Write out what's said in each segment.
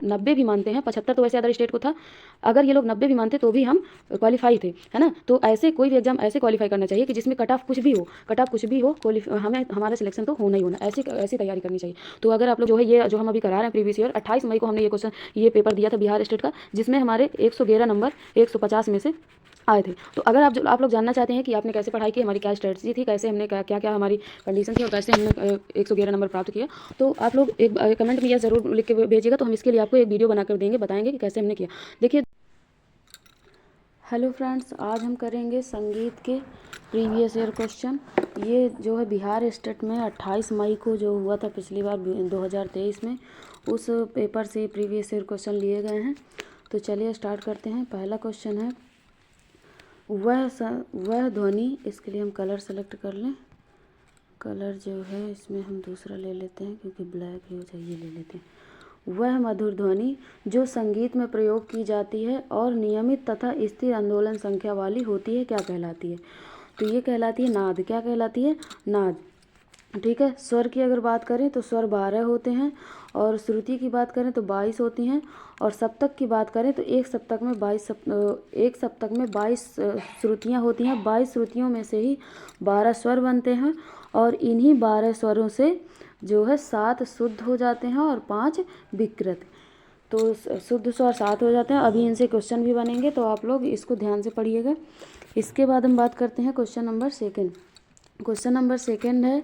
90 भी मानते हैं, 75 तो वैसे अदर स्टेट को था, अगर ये लोग 90 भी मानते तो भी हम क्वालिफाई थे, है ना। तो ऐसे कोई भी एग्जाम ऐसे क्वालिफाई करना चाहिए कि जिसमें कट ऑफ कुछ भी हो, हमें हमारा सिलेक्शन तो होना ही होना, ऐसी तैयारी करनी चाहिए। तो अगर आप लोग जो है ये जो हम अभी करा रहे हैं प्रीवियस ईयर, 28 मई को हमने ये पेपर दिया था बिहार स्टेट का, जिसमें हमारे 111 नंबर 150 में से आए थे। तो अगर आप लोग जानना चाहते हैं कि आपने कैसे पढ़ाई की, हमारी क्या स्ट्रेटजी थी, कैसे हमने क्या क्या हमारी कंडीशन थी और कैसे हमने 111 नंबर प्राप्त किया, तो आप लोग एक कमेंट में यह ज़रूर लिख के भेजिएगा। तो हम इसके लिए आपको एक वीडियो बनाकर देंगे, बताएंगे कि कैसे हमने किया। देखिए, हेलो फ्रेंड्स, आज हम करेंगे संगीत के प्रीवियस ईयर क्वेश्चन। ये जो है बिहार स्टेट में 28 मई को जो हुआ था पिछली बार 2023 में, उस पेपर से प्रीवियस ईयर क्वेश्चन लिए गए हैं। तो चलिए स्टार्ट करते हैं। पहला क्वेश्चन है वह ध्वनि, इसके लिए हम कलर सेलेक्ट कर लें। कलर जो है इसमें हम दूसरा ले लेते हैं क्योंकि ब्लैक ही हो चाहिए, ले लेते हैं। वह मधुर ध्वनि जो संगीत में प्रयोग की जाती है और नियमित तथा स्थिर आंदोलन संख्या वाली होती है, क्या कहलाती है? तो ये कहलाती है नाद। क्या कहलाती है? नाद। ठीक है। स्वर की अगर बात करें तो स्वर 12 होते हैं, और श्रुति की बात करें तो 22 होती हैं, और सप्तक की बात करें तो एक सप्तक में 22 श्रुतियाँ होती हैं। 22 श्रुतियों में से ही 12 स्वर बनते हैं, और इन्हीं 12 स्वरों से जो है 7 शुद्ध हो जाते हैं और 5 विकृत। तो शुद्ध स्वर 7 हो जाते हैं। अभी इनसे क्वेश्चन भी बनेंगे, तो आप लोग इसको ध्यान से पढ़िएगा। इसके बाद हम बात करते हैं question number second. Question number second है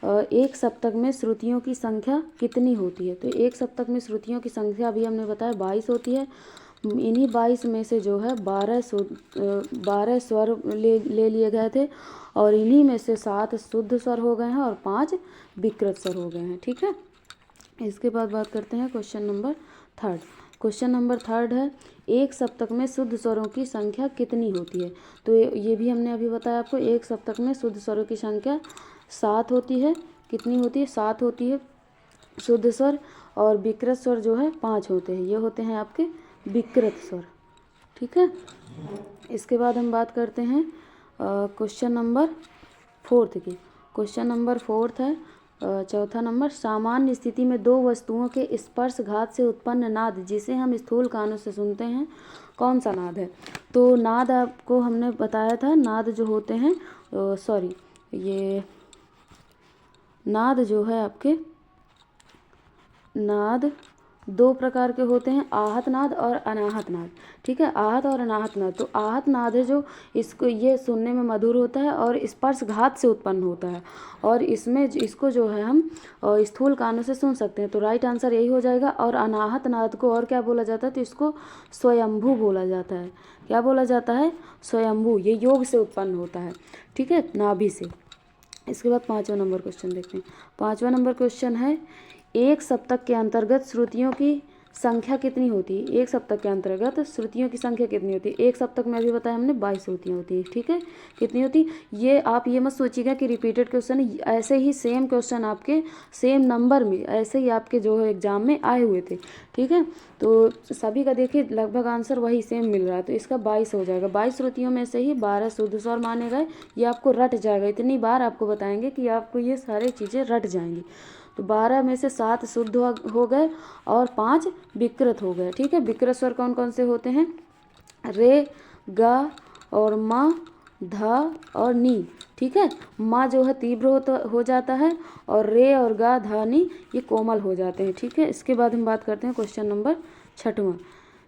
एक सप्तक में श्रुतियों की संख्या कितनी होती है? तो एक सप्तक में श्रुतियों की संख्या अभी हमने बताया 22 होती है। इन्हीं 22 में से जो है 12 स्वर ले लिए गए थे, और इन्हीं में से 7 शुद्ध स्वर हो गए हैं और 5 विकृत स्वर हो गए हैं। ठीक है। इसके बाद बात करते हैं question number third. Question number third है एक सप्तक में शुद्ध स्वरों की संख्या कितनी होती है? तो ये भी हमने अभी बताया आपको। एक सप्तक में शुद्ध स्वरों की संख्या 7 होती है। कितनी होती है? 7 होती है शुद्ध स्वर, और विकृत स्वर जो है 5 होते हैं। ये होते हैं आपके विकृत स्वर। ठीक है। इसके बाद हम बात करते हैं क्वेश्चन नंबर फोर्थ की। क्वेश्चन नंबर फोर्थ है चौथा नंबर, सामान्य स्थिति में दो वस्तुओं के स्पर्शघात से उत्पन्न नाद जिसे हम स्थूल कानों से सुनते हैं, कौन सा नाद है? तो नाद आपको हमने बताया था, नाद जो होते हैं ये नाद जो है आपके, नाद 2 प्रकार के होते हैं, आहत नाद और अनाहत नाद। ठीक है। आहत और अनाहत नाद। तो आहत नाद है जो इसको ये सुनने में मधुर होता है और स्पर्शघात से उत्पन्न होता है, और इसको जो है हम स्थूल कानों से सुन सकते हैं। तो राइट आंसर यही हो जाएगा। और अनाहत नाद को और क्या बोला जाता है? तो इसको स्वयंभू बोला जाता है। क्या बोला जाता है? स्वयंभू। ये योग से उत्पन्न होता है। ठीक है, नाभि से। इसके बाद 5वां नंबर क्वेश्चन देखते हैं। 5वां नंबर क्वेश्चन है एक सप्तक के अंतर्गत श्रुतियों की संख्या कितनी होती है? एक सप्तक के अंतर्गत श्रुतियों की संख्या कितनी होती है? एक सप्तक में अभी बताया हमने 22 श्रुतियाँ होती हैं। ठीक है। कितनी होती? ये आप ये मत सोचिएगा कि रिपीटेड क्वेश्चन, ऐसे ही सेम क्वेश्चन आपके सेम नंबर में ऐसे ही आपके जो है एग्जाम में आए हुए थे। ठीक है। तो सभी का देखिए लगभग आंसर वही सेम मिल रहा है, तो इसका 22 हो जाएगा। 22 श्रुतियों में से ही 12 शुद्ध स्वर माने गए। ये आपको रट जाएगा, इतनी बार आपको बताएंगे कि आपको ये सारी चीज़ें रट जाएंगी। तो 12 में से 7 शुद्ध हो गए और 5 विकृत हो गए। ठीक है। विकृत स्वर कौन कौन से होते हैं? रे, गा और मा, धा और नी। ठीक है। मा जो है तीव्र हो जाता है, और रे और गा, धा, नी ये कोमल हो जाते हैं। ठीक है। इसके बाद हम बात करते हैं क्वेश्चन नंबर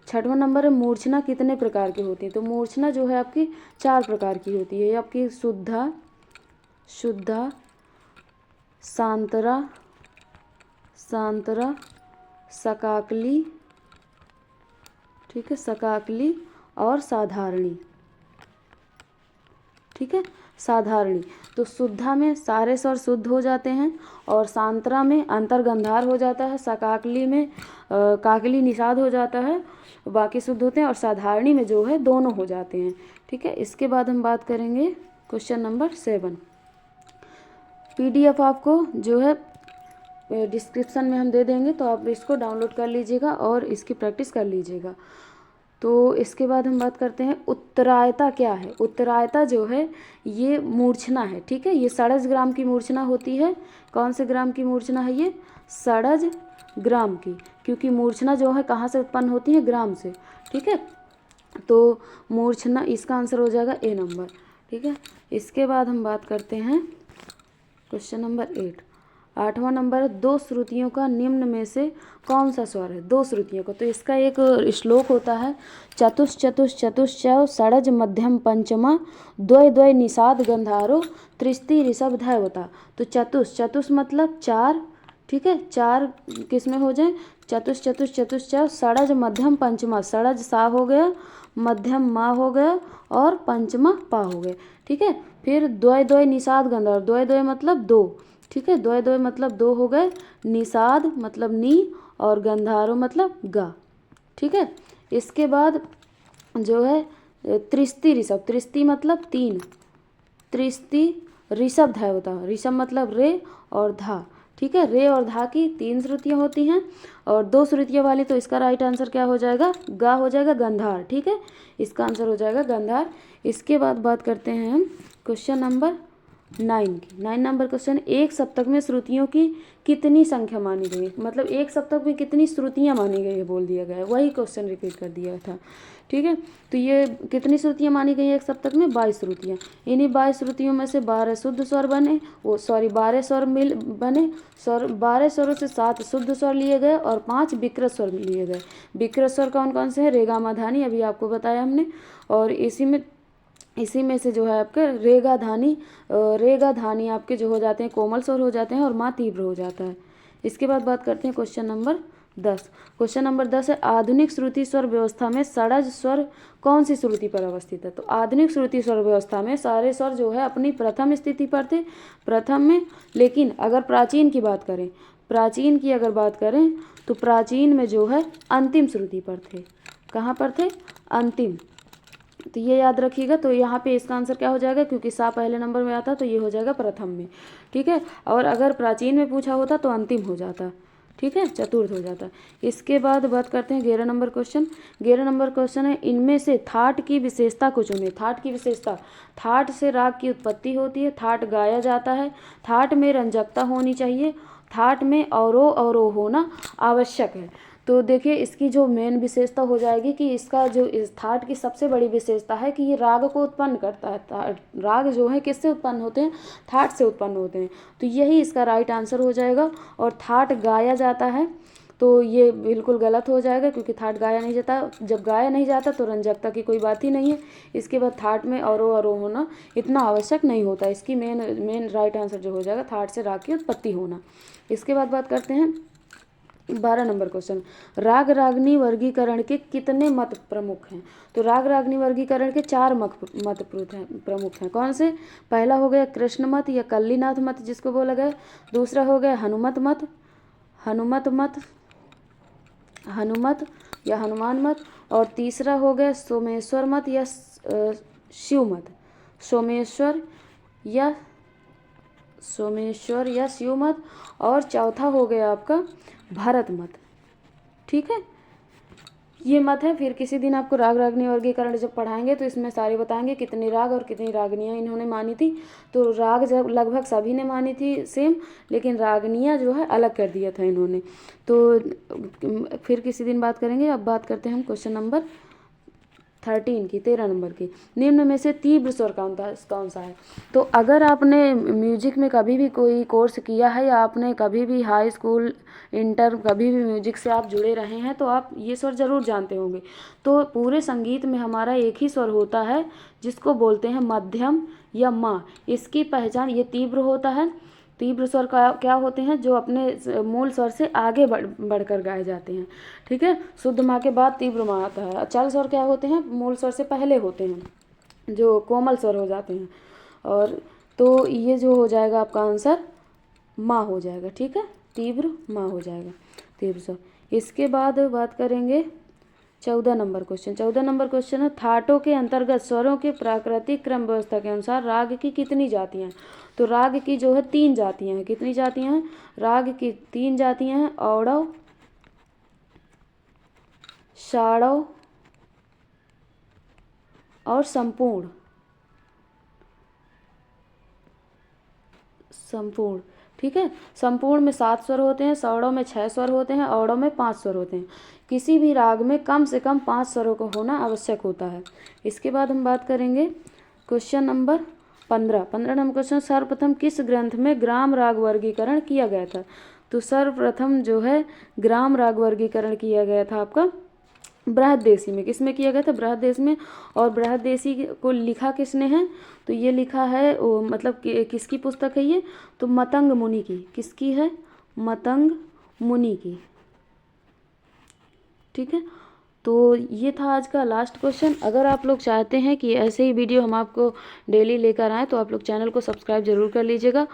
6वां नंबर है मूर्छना कितने प्रकार की होती है? तो मूर्छना जो है आपकी 4 प्रकार की होती है। आपकी शुद्धा, सांतरा, सकाकली, ठीक है, सकाकली और साधारणी। ठीक है। साधारणी। तो शुद्धा में सारे स्वर शुद्ध हो जाते हैं, और सांतरा में अंतर्गंधार हो जाता है, सकाकली में काकली निषाद हो जाता है, बाकी शुद्ध होते हैं, और साधारणी में जो है दोनों हो जाते हैं। ठीक है। इसके बाद हम बात करेंगे क्वेश्चन नंबर 7। PDF आपको जो है डिस्क्रिप्शन में हम दे देंगे, तो आप इसको डाउनलोड कर लीजिएगा और इसकी प्रैक्टिस कर लीजिएगा। तो इसके बाद हम बात करते हैं उत्तरायता क्या है? उत्तरायता जो है ये मूर्छना है। ठीक है। ये 6.5 ग्राम की मूर्छना होती है। कौन से ग्राम की मूर्छना है ये? षडज ग्राम की, क्योंकि मूर्छना जो है कहाँ से उत्पन्न होती है, ग्राम से। ठीक है, तो मूर्छना इसका आंसर हो जाएगा ए नंबर। ठीक है, इसके बाद हम बात करते हैं क्वेश्चन नंबर 8। 8वां नंबर है, दो श्रुतियों का निम्न में से कौन सा स्वर है। दो श्रुतियों का, तो इसका एक श्लोक होता है, चतुष चतुष चतुश्चैव षडज मध्यम पंचमा द्वय द्वय निषाद गंधारो त्रिस्ति ऋषभ धैवता। तो चतुष, चतुष मतलब चार। ठीक है, चार किस में हो जाए, चतुष चतुष चतुश्चैव षडज मध्यम पंचमा, षडज सा हो गया, मध्यम मा हो गया और पंचमा पा हो गए। ठीक है, फिर द्वय द्वय निषाद गंधार, द्वय द्वय मतलब दो। ठीक है, द्वय द्वय मतलब दो हो गए, निषाद मतलब नी और गंधारो मतलब गा। ठीक है, इसके बाद जो है त्रिस्ति ऋषभ, त्रिस्ति मतलब तीन, त्रिस्ति ऋषभ धैवता, ऋषभ मतलब रे और धा। ठीक है, रे और धा की तीन श्रुतियाँ होती हैं और दो श्रुतियाँ वाली, तो इसका राइट आंसर क्या हो जाएगा, गा हो जाएगा, गंधार। ठीक है, इसका आंसर हो जाएगा गंधार। इसके बाद बात करते हैं हम क्वेश्चन नंबर 9 की। 9 नंबर क्वेश्चन, एक सप्तक में श्रुतियों की कितनी संख्या मानी गई है, मतलब एक सप्तक में कितनी श्रुतियाँ मानी गई है बोल दिया गया है, वही क्वेश्चन रिपीट कर दिया था। ठीक है, तो ये कितनी श्रुतियाँ मानी गई है एक सप्तक में, 22 श्रुतियाँ। इन्हीं 22 श्रुतियों में से 12 शुद्ध स्वर बने, 12 स्वर मिल बने, स्वर 12 स्वरों से 7 शुद्ध स्वर लिए गए और 5 विकृत स्वर लिए गए। विकृत स्वर कौन कौन से हैं, रेगा मा धानी, अभी आपको बताया हमने। और इसी में से जो है आपके रेगा धानी आपके जो हो जाते हैं कोमल स्वर हो जाते हैं और माँ तीव्र हो जाता है। इसके बाद बात करते हैं क्वेश्चन नंबर 10। क्वेश्चन नंबर 10 है, आधुनिक श्रुति स्वर व्यवस्था में षडज स्वर कौन सी श्रुति पर अवस्थित है। तो आधुनिक श्रुति स्वर व्यवस्था में सारे स्वर जो है अपनी प्रथम स्थिति पर थे, प्रथम में। लेकिन अगर प्राचीन की बात करें, प्राचीन की अगर बात करें तो प्राचीन में जो है अंतिम श्रुति पर थे। कहाँ पर थे, अंतिम। तो ये याद रखिएगा। तो यहाँ पे इसका आंसर क्या हो जाएगा, क्योंकि सा पहले नंबर में आता तो ये हो जाएगा प्रथम में। ठीक है, और अगर प्राचीन में पूछा होता तो अंतिम हो जाता। ठीक है, चतुर्थ हो जाता। इसके बाद बात करते हैं 11 नंबर क्वेश्चन। 11 नंबर क्वेश्चन है, इनमें से थाट की विशेषता को चुने। थाट की विशेषता, थाट से राग की उत्पत्ति होती है, थाट गाया जाता है, थाट में रंजकता होनी चाहिए, थाट में अवरोह अवरोह होना आवश्यक है। तो देखिए इसकी जो मेन विशेषता हो जाएगी कि इसका जो इस थाट की सबसे बड़ी विशेषता है कि ये राग को उत्पन्न करता है। राग जो है किससे उत्पन्न होते हैं, थाट से उत्पन्न होते हैं। तो यही इसका राइट आंसर हो जाएगा। और थाट गाया जाता है तो ये बिल्कुल गलत हो जाएगा, क्योंकि थाट गाया नहीं जाता। जब गाया नहीं जाता तो रंजकता की कोई बात ही नहीं है। इसके बाद थाट में अवरोह अवरोह होना इतना आवश्यक नहीं होता। इसकी मेन राइट आंसर जो हो जाएगा थाट से राग की उत्पत्ति होना। इसके बाद बात करते हैं 12 नंबर क्वेश्चन, राग रागनी वर्गीकरण के कितने मत प्रमुख हैं। तो राग रागनी वर्गीकरण के 4 मत प्रमुख हैं। कौन से, पहला हो गया कृष्ण मत या कल्लीनाथ मत जिसको बोला गया, दूसरा हो गया हनुमत मत, हनुमत या हनुमान मत, और तीसरा हो गया सोमेश्वर मत या शिव मत, सोमेश्वर या शिव मत, और चौथा हो गया आपका भरत मत। ठीक है, ये मत है। फिर किसी दिन आपको राग रागनी वर्गीकरण जब पढ़ाएंगे तो इसमें सारे बताएंगे कितने राग और कितनी रागनियाँ इन्होंने मानी थी। तो राग जब लगभग सभी ने मानी थी सेम, लेकिन रागनियाँ जो है अलग कर दिया था इन्होंने। तो फिर किसी दिन बात करेंगे। अब बात करते हैं हम क्वेश्चन नंबर 13 की, 13 नंबर की, निम्न में से तीव्र स्वर कौन सा है। तो अगर आपने म्यूजिक में कभी भी कोई कोर्स किया है या आपने कभी भी हाई स्कूल इंटर कभी भी म्यूजिक से आप जुड़े रहे हैं तो आप ये स्वर ज़रूर जानते होंगे। तो पूरे संगीत में हमारा एक ही स्वर होता है जिसको बोलते हैं मध्यम या मा। इसकी पहचान, ये तीव्र होता है। तीव्र स्वर का क्या होते हैं, जो अपने मूल स्वर से आगे बढ़कर गाए जाते हैं। ठीक है, शुद्ध माँ के बाद तीव्र माँ आता है। अचल स्वर क्या होते हैं, मूल स्वर से पहले होते हैं, जो कोमल स्वर हो जाते हैं। और तो ये जो हो जाएगा आपका आंसर माँ हो जाएगा। ठीक है, तीव्र माँ हो जाएगा, तीव्र स्वर। इसके बाद बात करेंगे 14 नंबर क्वेश्चन। 14 नंबर क्वेश्चन है, थाटों के अंतर्गत स्वरों के प्राकृतिक क्रम व्यवस्था के अनुसार राग की कितनी जातियाँ हैं। तो राग की जो है 3 जातियाँ हैं। कितनी जातियाँ हैं, राग की 3 जातियाँ हैं, औड़व, षाड़व और संपूर्ण। ठीक है। संपूर्ण में 7 स्वर होते हैं, सवर्णों में 6 स्वर होते हैं, औड़ों में 5 स्वर होते हैं। किसी भी राग में कम से कम 5 स्वरों का होना आवश्यक होता है। इसके बाद हम बात करेंगे क्वेश्चन नंबर 15 नंबर क्वेश्चन, सर्वप्रथम किस ग्रंथ में ग्राम राग वर्गीकरण किया गया था? तो सर्वप्रथम जो है ग्राम राग वर्गीकरण किया गया था आपका बृहददेशी में। किस में किया गया था? बृहददेश में। और बृहददेशी को लिखा किसने है? तो ये लिखा है मतलब किसकी पुस्तक है ये? तो मतंग मुनि की। किसकी है? मतंग मुनि की। ठीक है, तो ये था आज का लास्ट क्वेश्चन। अगर आप लोग चाहते हैं कि ऐसे ही वीडियो हम आपको डेली लेकर आएँ तो आप लोग चैनल को सब्सक्राइब जरूर कर लीजिएगा।